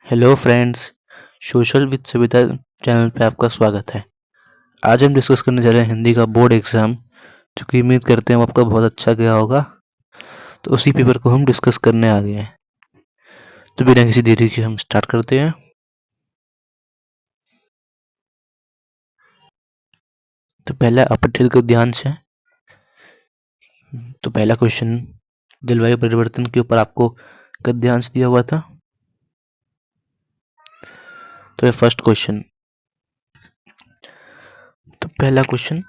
Hello friends, social with Savita channel पे आपका स्वागत है। आज हम डिस्कस करने जा रहे हैं हिंदी का बोर्ड एग्जाम, जो कि उम्मीद करते हैं आपका बहुत अच्छा गया होगा। तो उसी पेपर को हम डिस्कस करने आ गए हैं। तो बिना किसी देरी के हम स्टार्ट करते हैं। तो पहला अपठित को ध्यान से। तो पहला क्वेश्चन जलवायु परिवर्तन के ऊपर आपको गद्यांश दिया हुआ था। तो ये फर्स्ट क्वेश्चन। तो पहला क्वेश्चन,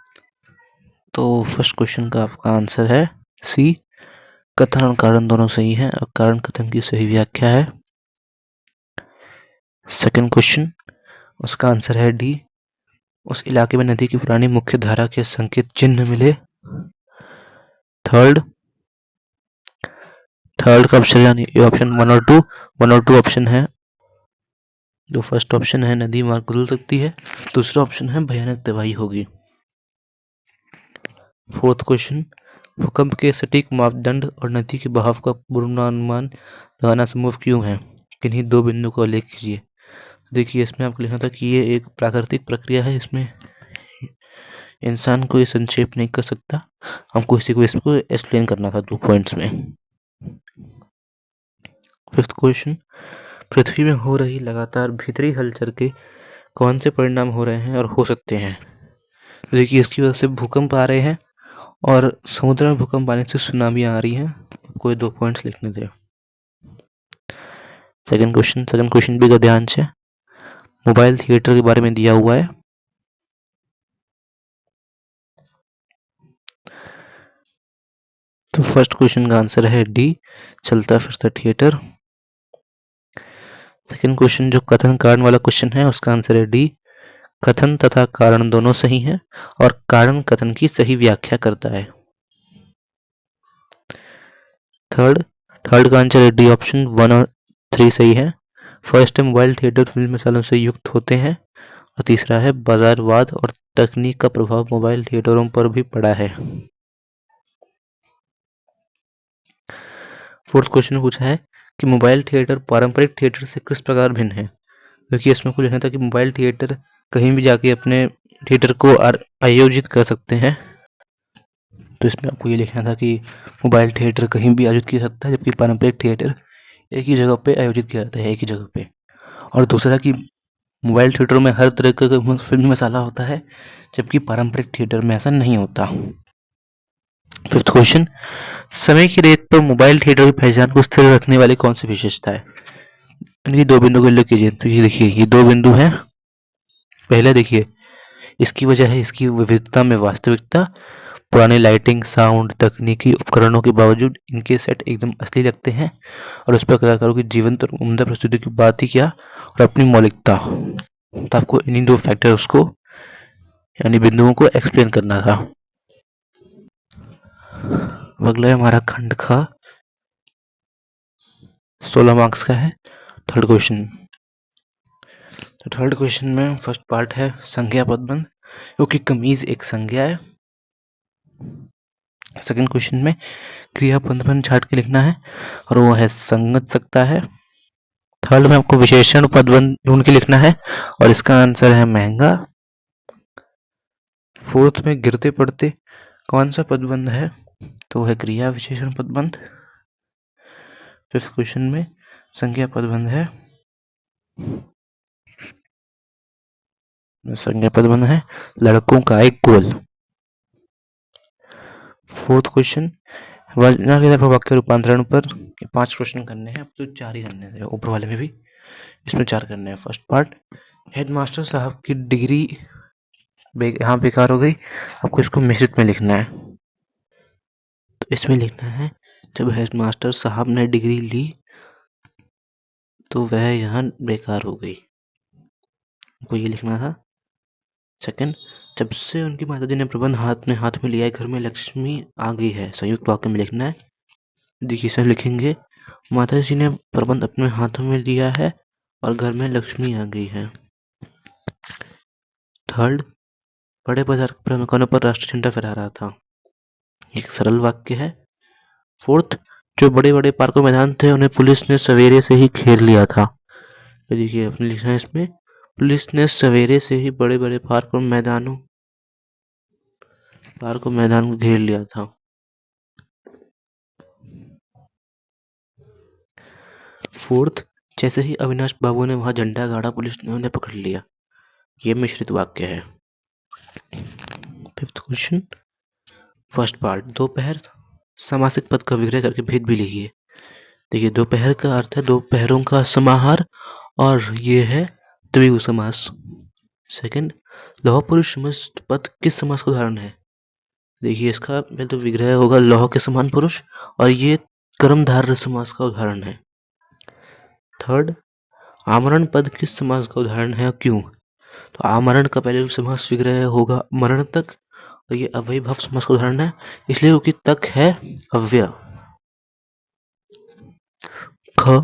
तो फर्स्ट क्वेश्चन का आपका आंसर है सी। कथन और कारण दोनों सही है और कारण कथन की सही व्याख्या है। सेकंड क्वेश्चन, उसका आंसर है डी। उस इलाके में नदी की पुरानी मुख्य धारा के संकेत चिन्ह मिले। थर्ड का ऑप्शन यानी ऑप्शन 1 और 2 ऑप्शन है। जो फर्स्ट ऑप्शन है नदी मार्ग बदल सकती है, दूसरा ऑप्शन है भयानक तबाही होगी। फोर्थ क्वेश्चन, भूकंप के सटीक मापदंड और नदी के बहाव का पूर्वानुमान लगाना संभव क्यों है? किन्हीं दो बिंदु का उल्लेख कीजिए। देखिए, इसमें आपको लिखना था कि ये एक प्राकृतिक प्रक्रिया है, इसमें इंसान कोई संक्षेप नहीं कर सकता। हमको इसी को इसको एक्सप्लेन करना था 2 पॉइंट्स में। फिफ्थ क्वेश्चन, पृथ्वी में हो रही लगातार भीतरी हलचल के कौन से परिणाम हो रहे हैं और हो सकते हैं? देखिए, इसकी वजह से भूकंप आ रहे हैं और समुद्र में भूकंप आने से सुनामी आ रही है। कोई 2 पॉइंट्स लिखने थे। सेकंड क्वेश्चन भी का ध्यान से। मोबाइल थिएटर के बारे में दिया हुआ है। तो फर्स्ट क्वेश्चन का आंसर है डी, चलता फिरता थिएटर। सेकंड क्वेश्चन जो कथन कारण वाला क्वेश्चन है, उसका आंसर है डी, कथन तथा कारण दोनों सही हैं और कारण कथन की सही व्याख्या करता है। थर्ड का आंसर है डी, ऑप्शन 1 और 3 सही है। फर्स्ट है मोबाइल थिएटर फिल्म मसालों से युक्त होते हैं और तीसरा है बाजारवाद और तकनीक का प्रभाव मोबाइल थिएटरों पर भी पड़ा है। फोर्थ क्वेश्चन पूछा है कि मोबाइल थिएटर पारंपरिक थिएटर से किस प्रकार भिन्न है। क्योंकि इसमें कुछ लिखना था कि मोबाइल थिएटर कहीं भी जाके अपने थिएटर को आयोजित कर सकते हैं। तो इसमें आपको ये लिखना था कि मोबाइल थिएटर कहीं भी आयोजित किया जा सकता है, जबकि पारंपरिक थिएटर एक ही जगह पे आयोजित किया जाता है, एक ही जगह पे। और दूसरा कि मोबाइल थिएटर में हर तरह का फिल्मी मसाला होता है, जबकि पारंपरिक थिएटर में ऐसा नहीं होता। फिफ्थ क्वेश्चन, समय की रेत पर मोबाइल थिएटर की पहचान को स्थिर रखने वाली कौन सी विशेषता है? इनकी 2 बिंदु को उल्लेख कीजिए। तो ये देखिए, ये 2 बिंदु हैं। पहले देखिए, इसकी वजह है इसकी विविधता में वास्तविकता। पुराने लाइटिंग, साउंड, तकनीकी उपकरणों के बावजूद इनके सेट एकदम असली लगते हैं और उस पर कलाकारों की जीवंत और उम्दा प्रस्तुति की बात ही क्या, और अपनी मौलिकता। तो आपको इन्हीं 2 फैक्टर्स को यानी बिंदुओं को एक्सप्लेन करना था। अगला है हमारा खंड ख, 16 मार्क्स का है। Third question. तो थर्ड क्वेश्चन में फर्स्ट पार्ट है संज्ञा पदबंध, क्योंकि कमीज एक संज्ञा है। सेकंड क्वेश्चन में क्रिया पदबंध छाट के लिखना है और वो है संगत सकता है। थर्ड में आपको विशेषण पदबंध ढूंढ के लिखना है और इसका आंसर है महंगा। फोर्थ में गिरते पड़ते कौन सा पदबंध है, तो है क्रिया विशेषण पदबंध। फिफ्थ क्वेश्चन में संज्ञा पदबंध है, संज्ञा पदबंध है लड़कों का एक गोल। फोर्थ क्वेश्चन, वजना के आधार पर वाक्य रूपांतरण पर 5 क्वेश्चन करने हैं, अब तो 4 ही करने थे, ऊपर वाले में भी इसमें 4 करने हैं। फर्स्ट पार्ट, हेडमास्टर साहब की डिग्री यहाँ बेकार हो गई, आपको इसको मिश्रित में लिखना है। तो इसमें लिखना है जब हेडमास्टर साहब ने डिग्री ली तो वह यहाँ बेकार हो गई, आपको ये लिखना था। सेकंड, जब से उनकी माताजी ने प्रबंध हाथ में लिया है, घर में लक्ष्मी आ गई है, संयुक्त वाक्य में लिखना है। देखिए, इसमें लिखेंगे माताजी ने प्रबंध अपने हाथों में लिया है और घर में लक्ष्मी आ गई है। थर्ड, बड़े बाजार के प्रमुखों पर राष्ट्रीय झंडा फहरा रहा था, एक सरल वाक्य है। फोर्थ, जो बड़े बड़े पार्कों मैदान थे उन्हें पुलिस ने सवेरे से ही घेर लिया था, तो देखिए अपने लिखना है इसमें, पुलिस ने सवेरे से ही बड़े बड़े पार्क और मैदान को घेर लिया था। फोर्थ, जैसे ही अविनाश बाबू ने वहां झंडा गाड़ा, पुलिस ने उन्हें पकड़ लिया। ये मिश्रित वाक्य है। फिफ्थ क्वेश्चन, फर्स्ट पार्ट, दोपहर समासिक पद का विग्रह करके भेद भी लिखिए। देखिए दोपहर का अर्थ है दोपहरों का समाहार, और ये है द्विगु समास। सेकंड, लौह पुरुष समस्त पद किस समास का उदाहरण है? देखिए इसका पहले तो विग्रह होगा लौह के समान पुरुष, और ये कर्मधारय समास का उदाहरण है। थर्ड, आमरण पद किस समास का उदाहरण है और क्यों? तो आमरण का पहले समास विग्रह होगा मरण तक, और ये अव्ययीभाव समास का उदाहरण है, इसलिए क्योंकि तक है अव्यय। ख,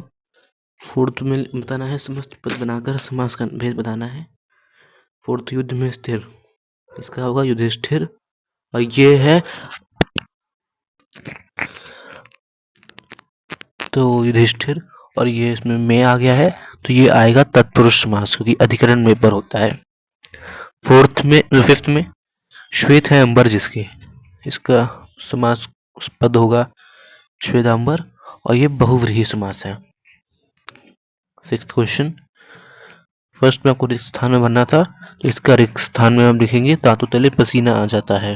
फोर्थ में बताना है समस्त पद बनाकर समास का भेद बताना है। फोर्थ, युद्ध में स्थिर, इसका होगा युधिष्ठिर, और ये है तो युधिष्ठिर, और ये इसमें में आ गया है तो ये आएगा तत्पुरुष समास, क्योंकि अधिकरण में पर होता है। फिफ्थ में श्वेत है अंबर जिसके, इसका समास पद होगा श्वेतांबर, और ये बहुव्रीहि समास है। सिक्स्थ क्वेश्चन, फर्स्ट में आपको रिक्त स्थान में भरना था, तो इसका रिक्त स्थान में हम लिखेंगे तातु तले पसीना आ जाता है।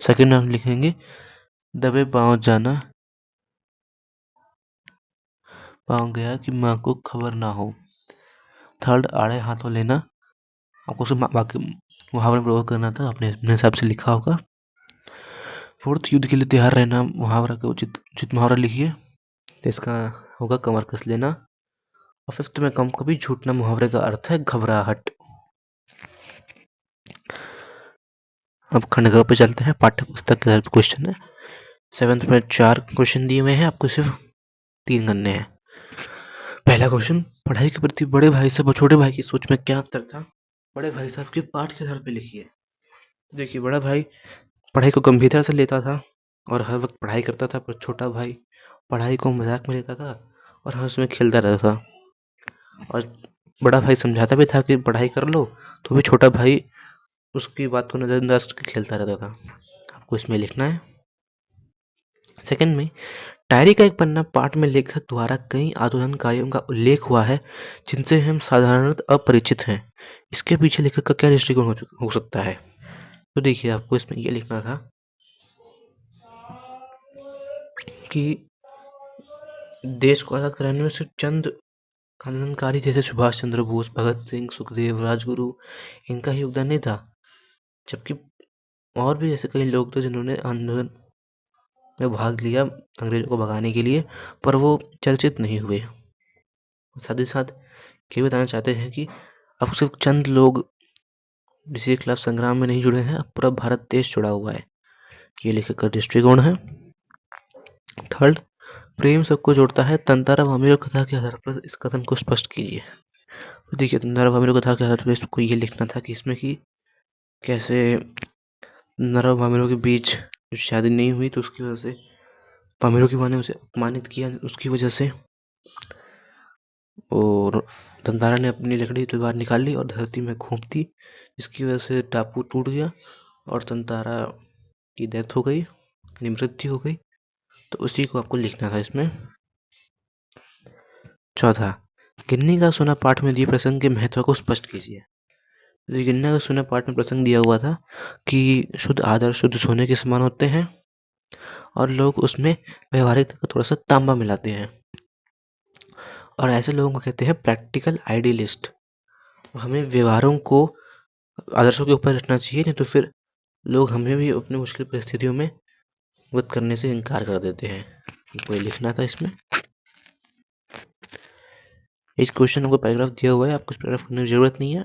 सेकंड में हम लिखेंगे दबे पांव जाना, पाँव गया कि माँ को खबर ना हो। थर्ड, आड़े हाथों लेना, आपको सिर्फ वाक्य मुहावरे में प्रयोग करना था, आपने अपने हिसाब से लिखा होगा। फोर्थ, युद्ध के लिए तैयार रहना, मुहावरा का उचित मुहावरा लिखिए, तो इसका होगा कमर कस लेना। और फिफ्थ में कम कभी झूठना, मुहावरे का अर्थ है घबराहट। अब खंड ग पे चलते हैं, पाठ्य पुस्तक के हेल्प क्वेश्चन है। सेवेंथ में 4 क्वेश्चन दिए हुए हैं, आपको सिर्फ 3 करने हैं। पहला क्वेश्चन, पढ़ाई के प्रति बड़े भाई साहब और छोटे भाई की सोच में क्या अंतर था? बड़े भाई साहब के पाठ के आधार पे लिखिए। देखिए बड़ा भाई पढ़ाई को गंभीरता से लेता था और हर वक्त पढ़ाई करता था, पर छोटा भाई पढ़ाई को मजाक में लेता था और हर उसमें खेलता रहता था। और बड़ा भाई समझाता भी था कि पढ़ाई कर लो, तो भी छोटा भाई उसकी बात को नजरअंदाज करके खेलता रहता था। आपको इसमें लिखना है। सेकंड में, डायरी का एक पन्ना पाठ में लेखक द्वारा कई आंदोलन कार्यों का उल्लेख हुआ है जिनसे हम साधारणतः अपरिचित हैं। इसके पीछे लेखक का क्या दृष्टिकोण हो सकता है? तो देखिए आपको इसमें ये लिखना था कि देश को आजाद कराने में सिर्फ चंद आंदोलनकारी जैसे सुभाष चंद्र बोस, भगत सिंह, सुखदेव, राजगुरु, इनका ही योगदान नहीं था, जबकि और भी ऐसे कई लोग थे जिन्होंने आंदोलन में भाग लिया अंग्रेजों को भगाने के लिए, पर वो चर्चित नहीं हुए। साथ ही साथ ये बताना चाहते हैं कि अब सिर्फ चंद लोग किसी के खिलाफ संग्राम में नहीं जुड़े हैं, अब पूरा भारत देश जुड़ा हुआ है। ये लेखक का दृष्टिकोण है। थर्ड, प्रेम सबको जोड़ता है, तंतारा वामिलो कथा के आधार पर इस कथन को स्पष्ट कीजिए। तो देखिए तंतारा वामिलो कथा के आधार पर इसको ये लिखना था कि इसमें कि कैसे नर वामिलों के बीच शादी नहीं हुई, तो उसकी वजह से वामिलों की माँ ने उसे अपमानित किया, उसकी वजह से, और तंतारा ने अपनी लकड़ी तलवार निकाल ली और धरती में घोंप दी, जिसकी वजह से टापू टूट गया और तंतारा की डेथ हो गई, यानी मृत्यु हो गई। तो उसी को आपको लिखना था इसमें। चौथा, गिन्नी का सोना पाठ में दिए प्रसंग के महत्व को स्पष्ट कीजिए। तो गिन्नी का सोना पाठ में प्रसंग दिया हुआ था कि शुद्ध आदर्श शुद्ध सोने के समान होते हैं और लोग उसमें व्यवहारिकता का थोड़ा सा तांबा मिलाते हैं, और ऐसे लोगों को कहते हैं प्रैक्टिकल आइडियलिस्ट। हमें व्यवहारों को आदर्शों के ऊपर रखना चाहिए, नहीं तो फिर लोग हमें भी अपने मुश्किल परिस्थितियों में मदद करने से इनकार कर देते हैं। कोई लिखना था इसमें। इस क्वेश्चन को पैराग्राफ दिया हुआ है, आपको इस पैराग्राफ करने की जरूरत नहीं है,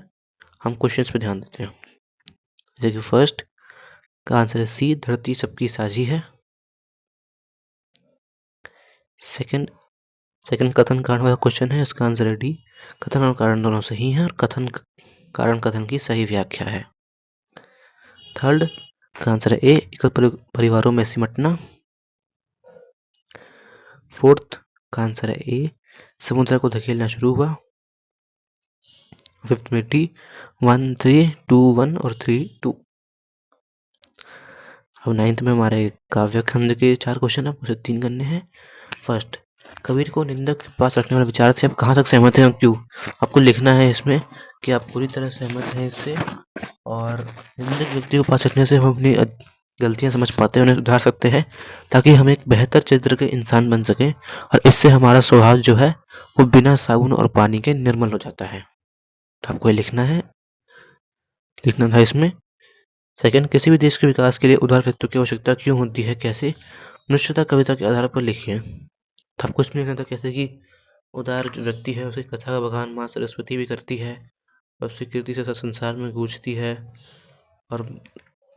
हम क्वेश्चंस पे ध्यान देते हैं। जैसे कि फर्स्ट का आंसर है सी, धरती सबकी साझी है। सेकंड कथन कारण वाला क्वेश्चन है, इसका आंसर है डी, कथन और कारण दोनों सही हैं और कथन कारण कथन की सही व्याख्या है। थर्ड का आंसर है ए, एकल परिवारों में सिमटना। फोर्थ का आंसर है ए, समुद्र को धकेलना शुरू हुआ। फिफ्थ में टी, 1 3 2 1 और 3 2। अब नाइन्थ में हमारे काव्य खंड के 4 क्वेश्चन, आपको 3 करने हैं। फर्स्ट, कबीर को निंदक के पास रखने वाले विचार से आप कहाँ तक सहमत हैं और क्यों? आपको लिखना है इसमें कि आप पूरी तरह सहमत हैं इससे, और निंदक व्यक्ति को पास रखने से हम अपनी गलतियां समझ पाते हैं, उन्हें सुधार सकते हैं, ताकि हम एक बेहतर चरित्र के इंसान बन सकें, और इससे हमारा स्वभाव जो है वो बिना साबुन और पानी के निर्मल हो जाता है। तो आपको ये लिखना था इसमें। सेकंड, किसी भी देश के विकास के लिए उदार व्यक्तित्व की आवश्यकता क्यों होती है, कैसे? निश्चितता कविता के आधार पर लिखिए। तो आपको इसमें लिखना था कैसे कि उदार जो व्यक्ति है उसकी कथा का बखान माँ सरस्वती भी करती है, और उसकी कीर्ति से संसार में गूंजती है, और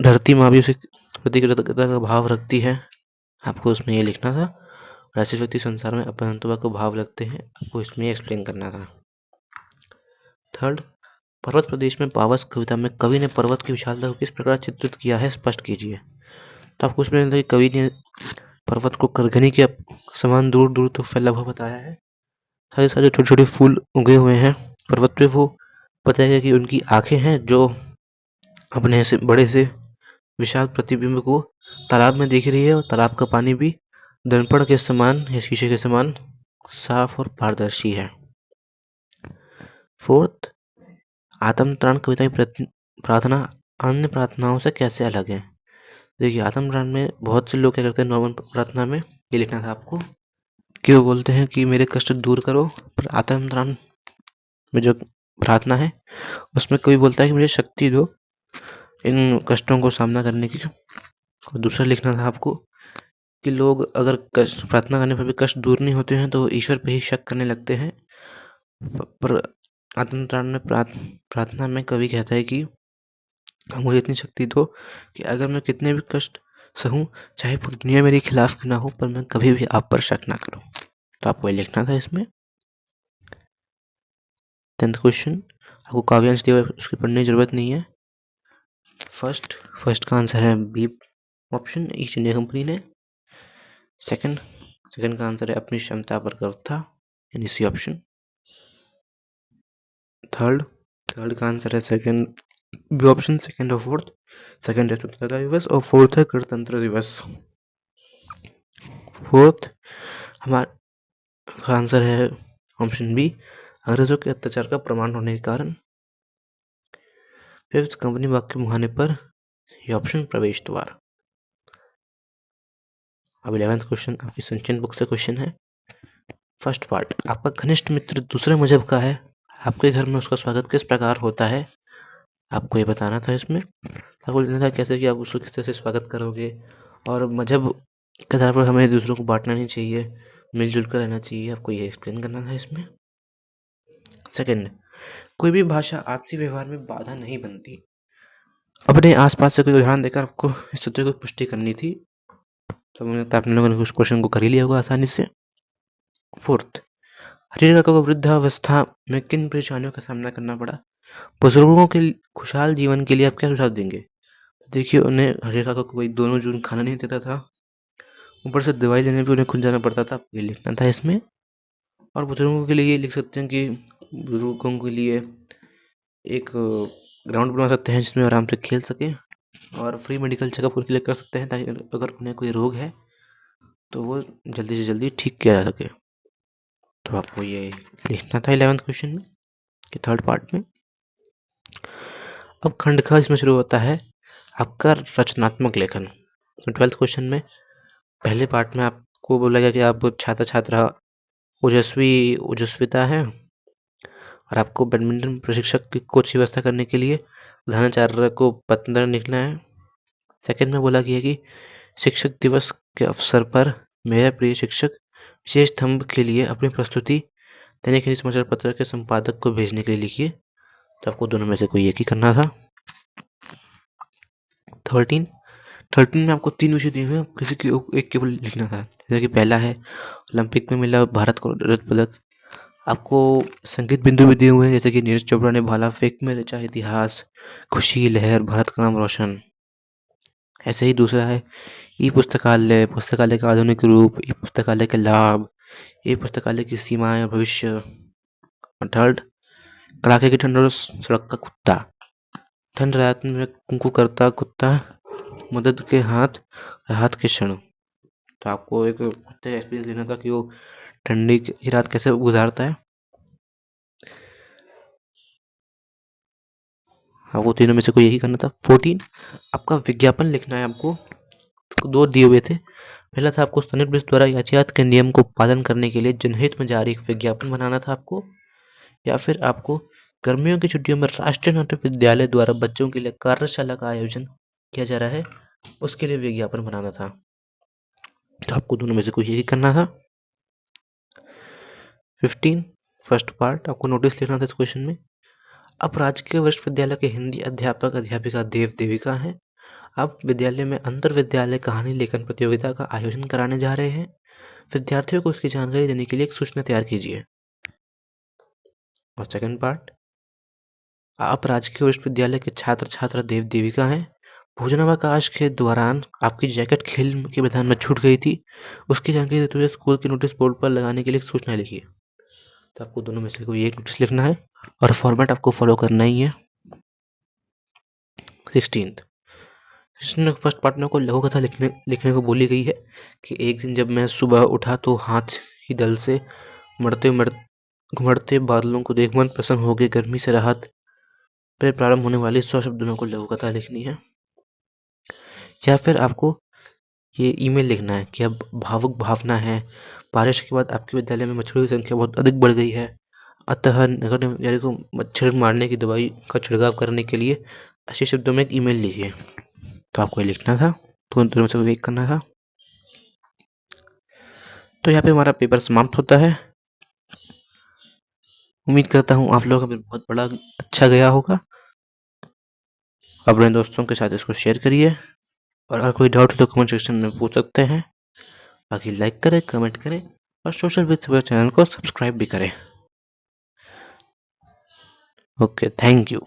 धरती माँ भी उसके प्रति कृतज्ञता का भाव रखती है। आपको उसमें ये लिखना था। और ऐसे व्यक्ति संसार में अपनत्व को भाव रखते हैं, आपको इसमें एक्सप्लेन करना था। थर्ड, पर्वत प्रदेश में पावस कविता में कवि ने पर्वत की विशालता को किस प्रकार चित्रित किया है, स्पष्ट कीजिए। तो आपको उसमें लिखना था कि कवि ने पर्वत को करघनी के समान दूर दूर तक फैला हुआ बताया है। सारे सारे छोटे छोटे फूल उगे हुए हैं पर्वत पे, वो बताया गया कि उनकी आंखें हैं जो अपने से बड़े से विशाल प्रतिबिंब को तालाब में देख रही है, और तालाब का पानी भी दर्पण के समान या शीशे के समान साफ और पारदर्शी है। फोर्थ, आत्मत्राण कविता की प्रार्थना अन्य प्रार्थनाओं से कैसे अलग है? देखिए, आत्मत्राण में बहुत से लोग क्या करते हैं, नॉर्मल प्रार्थना में ये लिखना था आपको कि वो बोलते हैं कि मेरे कष्ट दूर करो, पर आत्मत्राण में जो प्रार्थना है उसमें कोई बोलता है कि मुझे शक्ति दो इन कष्टों को सामना करने की। और दूसरा लिखना था आपको कि लोग अगर कष्ट प्रार्थना करने पर भी कष्ट दूर नहीं होते हैं तो ईश्वर पे ही शक करने लगते हैं। पर आत्मत्राण में प्रार्थना में कवि कहता है कि मुझे इतनी शक्ति दो कि अगर मैं कितने भी कष्ट सहूं, चाहे पूरी दुनिया मेरे खिलाफ क्यों ना हो, पर मैं कभी भी आप पर शक ना करूं। तो आपको ये लिखना था इसमें। 10th क्वेश्चन, आपको काव्यांश दिया हुआ है, उसकी पढ़ने की जरूरत नहीं है। फर्स्ट का आंसर है B option, East India Company ने। सेकंड का आंसर है अपनी क्षमता पर गर्व था, यानी सी ऑप्शन। थर्ड का आंसर है सेकंड बी ऑप्शन, सेकंड और फोर्थ। सेकंड है स्वतंत्रता दिवस और फोर्थ है गणतंत्र दिवस। फोर्थ हमारा आंसर है ऑप्शन बी, अंग्रेजों के अत्याचार का प्रमाण होने के कारण। फिफ्थ, कंपनी वाक्य मुहाने पर, ये ऑप्शन प्रवेश द्वार। अब 11th क्वेश्चन आपकी संचयन बुक से क्वेश्चन है। फर्स्ट पार्ट, आपका घनिष्ठ मित्र दूसरे मजहब का है, आपके घर में उसका स्वागत किस प्रकार होता है? आपको ये बताना था इसमें। आपको लिखना था कैसे कि आप उसको किस तरह से स्वागत करोगे, और मजहब के आधार पर हमें दूसरों को बांटना नहीं चाहिए, मिलजुल कर रहना चाहिए, आपको ये एक्सप्लेन करना था इसमें। सेकंड, कोई भी भाषा आपसी व्यवहार में बाधा नहीं बनती। अपने आसपास से कोई उदाहरण देकर आपको इस तथ्य को पुष्टि करनी थी, तो मुझे लगता है आप लोगों ने उस क्वेश्चन को कर ही लिया होगा आसानी से। फोर्थ, हरिहर को वृद्धावस्था में किन परेशानियों का सामना करना पड़ा? बुजुर्गों के खुशहाल जीवन के लिए आप क्या सुझाव देंगे? देखिए, उन्हें हरिहर काका को कोई दोनों जून खाना नहीं देता था, ऊपर से दवाई लेने भी उन्हें खुद जाना पड़ता था, ये लिखना था इसमें। और बुजुर्गों के लिए ये लिख सकते हैं कि बुजुर्गों के लिए एक ग्राउंड बनवा सकते हैं जिसमें आराम से खेल सके, और फ्री मेडिकल चेकअप उनके लिए कर सकते हैं, ताकि अगर उन्हें कोई रोग है तो वो जल्दी से जल्दी ठीक किया जा सके। तो आपको ये लिखना था 11th क्वेश्चन में कि थर्ड पार्ट में। अब खंड का इसमें शुरू होता है आपका रचनात्मक लेखन। तो 12th क्वेश्चन में पहले पार्ट में आपको बोला गया कि आप छात्र छात्रा ओजस्विता है, और आपको बैडमिंटन प्रशिक्षक की कोच की व्यवस्था करने के लिए प्रधानाचार्य को पत्र लिखना है। सेकंड में बोला गया कि शिक्षक दिवस के अवसर पर मेरा प्रिय शिक्षक विशेष स्तंभ के लिए अपनी प्रस्तुति दैनिक हिंदी समाचार पत्र के संपादक को भेजने के लिए लिखिए। तो आपको दोनों में से कोई एक ही करना था। 13 में आपको 3 विषय दिए हुए हैं, किसी के एक केवल लिखना था। जैसे कि पहला है ओलंपिक में मिला भारत को रजत पदक। आपको संगीत बिंदु भी दिए हुए हैं, जैसे कि नीरज चोपड़ा ने भाला फेंक में रचा इतिहास, खुशी लहर, भारत का नाम रोशन। ऐसे ही दूसरा है ई पुस्तकालय, पुस्तकालय का आधुनिक रूप, ई पुस्तकालय के लाभ, ई पुस्तकालय की सीमाएं और भविष्य। और थर्ड, कड़ाके की ठंड और सड़क का कुत्ता। ठंड रात में कुंकू करता कुत्ता, मदद के हाथ, राहत के क्षण। तो आपको एक कुत्ते का एक्सपीरियंस लेना था कि वो ठंडी की रात कैसे गुजारता है। आपको तीनों में से कोई यही करना था। 14 आपका विज्ञापन लिखना है। आपको दो दिए हुए थे। पहला था आपको स्थानीय पुलिस द्वारा यातायात के नियम को पालन करने के लिए जनहित में जारी एक विज्ञापन बनाना था आपको, या फिर आपको गर्मियों की छुट्टियों में राष्ट्रीय नाट्य विद्यालय द्वारा बच्चों के लिए कार्यशाला का आयोजन किया जा रहा है, उसके लिए विज्ञापन बनाना था। तो आपको दोनों में से कोई यही करना था। 15 फर्स्ट पार्ट आपको नोटिस लिखना था इस क्वेश्चन में। आप राजकीय वरिष्ठ विद्यालय के हिंदी अध्यापक अध्यापिका देव देविका हैं। आप विद्यालय में अंतर विद्यालय कहानी लेखन प्रतियोगिता का आयोजन कराने जा रहे हैं। विद्यार्थियों को इसकी जानकारी देने के लिए एक सूचना तैयार कीजिए। और सेकंड पार्ट, आप राजकीय वरिष्ठ विद्यालय के छात्र छात्रा देव देविका हैं। भोजनावकाश के दौरान आपकी जैकेट खेल के मैदान में छूट गई थी, उसकी जानकारी देते हुए स्कूल के नोटिस बोर्ड पर लगाने के लिए एक सूचना लिखिए। तो आपको दोनों में से कोई एक नोटिस लिखना है और फॉर्मेट आपको फॉलो करना ही है। 16 फर्स्ट पार्ट में आपको लघु कथा लिखने को बोली गई है कि एक दिन जब मैं सुबह उठा तो हाथ ही दल से घुमड़ते बादलों को देख मन प्रसन्न हो गए। गर्मी से राहत पर प्रारंभ होने वाली 100 शब्दों को लघु कथा लिखनी है। या फिर आपको ये ईमेल लिखना है कि अब भावुक भावना है, बारिश के बाद आपके विद्यालय में मच्छरों की संख्या बहुत अधिक बढ़ गई है, अतः नगर कर्मचारी को मच्छर मारने की दवाई का छिड़काव करने के लिए अच्छे शब्दों में एक ईमेल लिखिए। तो आपको ये लिखना था, तो उन दोनों से कोई एक करना था। तो यहाँ पे हमारा पेपर समाप्त होता है। उम्मीद करता हूँ आप लोगों का पेपर बहुत बड़ा अच्छा गया होगा। अपने दोस्तों के साथ इसको शेयर करिए, और अगर कोई डाउट हो तो कमेंट सेक्शन में पूछ सकते हैं। बाकी लाइक करें, कमेंट करें और सोशल मीडिया चैनल को सब्सक्राइब भी करें। Okay, thank you.